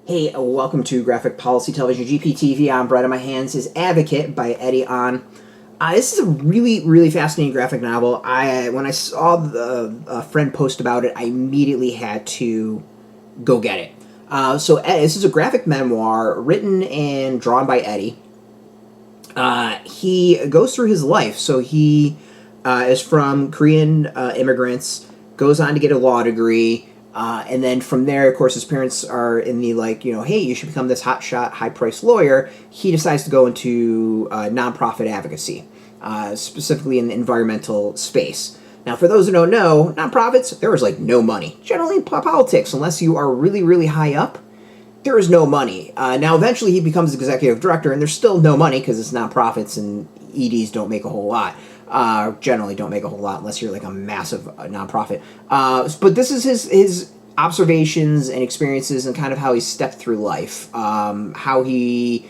Hey, welcome to Graphic Policy Television, GPTV. I'm Bread on My Hands is Advocate by Eddie Ahn. This is a really fascinating graphic novel. When I saw a friend post about it, I immediately had to go get it. This is a graphic memoir written and drawn by Eddie. He goes through his life. So he is from Korean immigrants, goes on to get a law degree, and then from there, of course, his parents are in the hey, you should become this hotshot, high-priced lawyer. He decides to go into nonprofit advocacy, specifically in the environmental space. Now, for those who don't know, nonprofits, there is no money. Generally in politics, unless you are really high up, there is no money. Now, eventually he becomes executive director, and there's still no money because it's nonprofits and EDs don't make a whole lot. Generally don't make a whole lot unless you're a massive nonprofit. But this is his observations and experiences and kind of how he stepped through life. How he,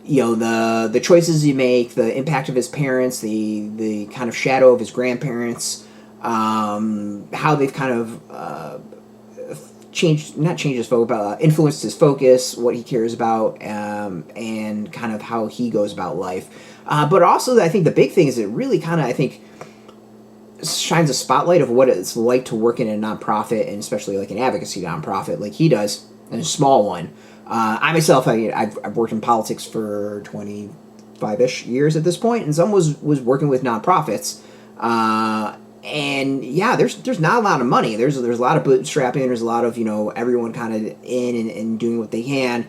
the choices he make, the impact of his parents, the kind of shadow of his grandparents, how they've kind of influenced his focus, what he cares about, and kind of how he goes about life. But also, I think the big thing is it really kind of, shines a spotlight of what it's like to work in a nonprofit, and especially an advocacy nonprofit like he does, and a small one. I myself, I've worked in politics for 25-ish years at this point, and some was working with nonprofits. And yeah, there's not a lot of money. There's a lot of bootstrapping. There's a lot of everyone kind of in and doing what they can.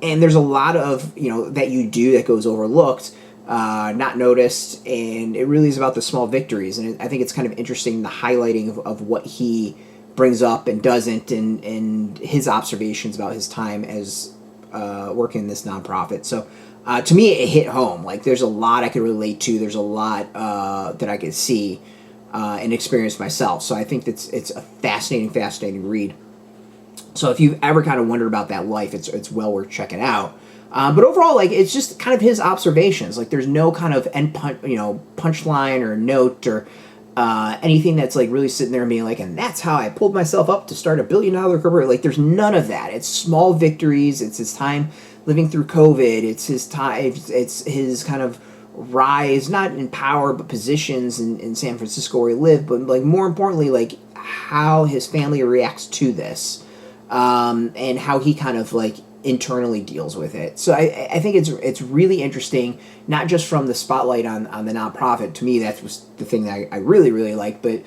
And there's a lot of that you do that goes overlooked, not noticed, and it really is about the small victories. And I think it's kind of interesting the highlighting of what he brings up and doesn't, and his observations about his time as working in this nonprofit. So to me, it hit home. There's a lot I could relate to. There's a lot that I could see and experience myself. So I think it's a fascinating read. So if you've ever kind of wondered about that life, it's well worth checking out. But overall, it's just kind of his observations. There's no kind of punchline or note or anything that's really sitting there and being and that's how I pulled myself up to start $1 billion career. There's none of that. It's small victories. It's his time living through COVID. It's his time. It's his kind of rise, not in power, but positions in San Francisco where he lived. But more importantly, how his family reacts to this, and how he kind of internally deals with it. So I think it's really interesting, not just from the spotlight on the nonprofit. To me, that was the thing that I really liked. But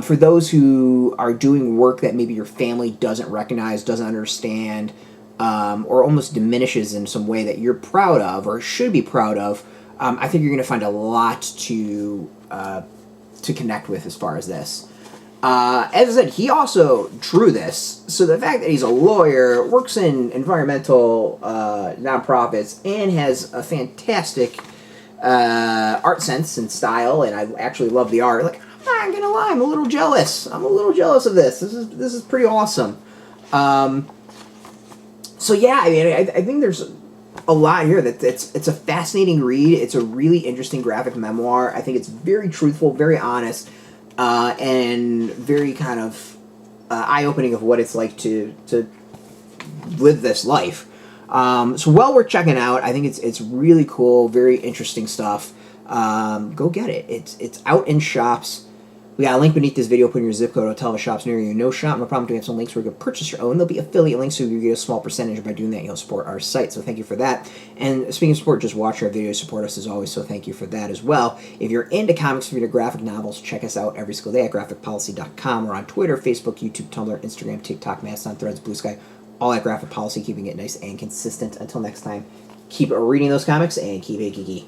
for those who are doing work that maybe your family doesn't recognize, doesn't understand, or almost diminishes in some way that you're proud of or should be proud of, I think you're going to find a lot to connect with as far as this. As I said, he also drew this, so the fact that he's a lawyer, works in environmental nonprofits, and has a fantastic art sense and style, and I actually love the art. I'm not gonna lie, I'm a little jealous. I'm a little jealous of this. This is pretty awesome. So yeah, I think there's a lot here that it's a fascinating read. It's a really interesting graphic memoir. I think it's very truthful, very honest. And very kind of eye-opening of what it's like to live this life. So well worth checking out. I think it's really cool, very interesting stuff. Go get it. It's out in shops. We got a link beneath this video. Put in your zip code. It'll tell the shops near you. No shop, no problem. We have some links where you can purchase your own. There'll be affiliate links, so you get a small percentage. By doing that, you'll support our site. So thank you for that. And speaking of support, just watch our videos, support us as always. So thank you for that as well. If you're into comics, if you're into graphic novels, check us out every single day at graphicpolicy.com. We're on Twitter, Facebook, YouTube, Tumblr, Instagram, TikTok, Mastodon, Threads, Blue Sky, all at Graphic Policy, keeping it nice and consistent. Until next time, keep reading those comics and keep it geeky.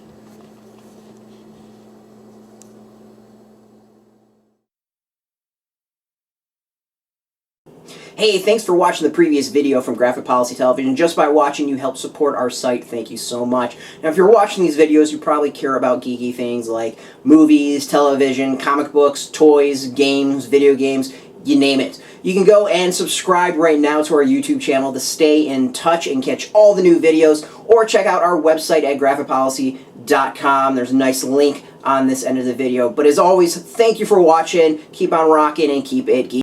Hey, thanks for watching the previous video from Graphic Policy Television. Just by watching, you help support our site. Thank you so much. Now, if you're watching these videos, you probably care about geeky things like movies, television, comic books, toys, games, video games, you name it. You can go and subscribe right now to our YouTube channel to stay in touch and catch all the new videos, or check out our website at graphicpolicy.com. There's a nice link on this end of the video. But as always, thank you for watching. Keep on rocking and keep it geeky.